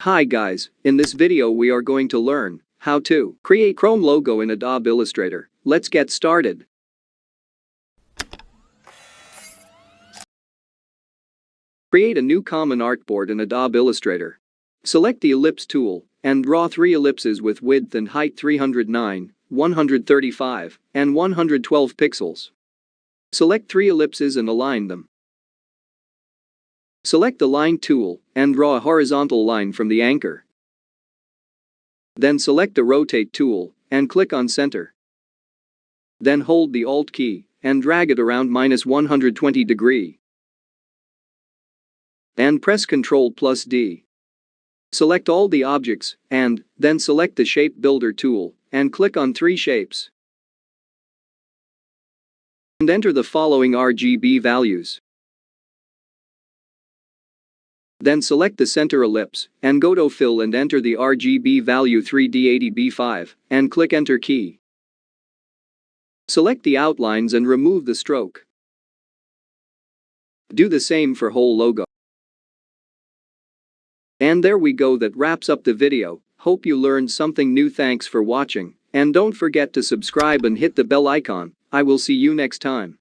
Hi guys, in this video we are going to learn how to create Chrome logo in Adobe Illustrator. Let's get started. Create a new common artboard in Adobe Illustrator. Select the ellipse tool and draw 3 ellipses with width and height 309, 135, and 112 pixels. Select 3 ellipses and align them. Select the line tool and draw a horizontal line from the anchor. Then select the rotate tool and click on center. Then hold the Alt key and drag it around -120 degrees. And press Ctrl+D. Select all the objects and then select the Shape Builder tool and click on 3 shapes. And enter the following RGB values. Then select the center ellipse and go to Fill and enter the RGB value 3D80B5 and click Enter key. Select the outlines and remove the stroke. Do the same for whole logo. And there we go, that wraps up the video. Hope you learned something new. Thanks for watching, and don't forget to subscribe and hit the bell icon. I will see you next time.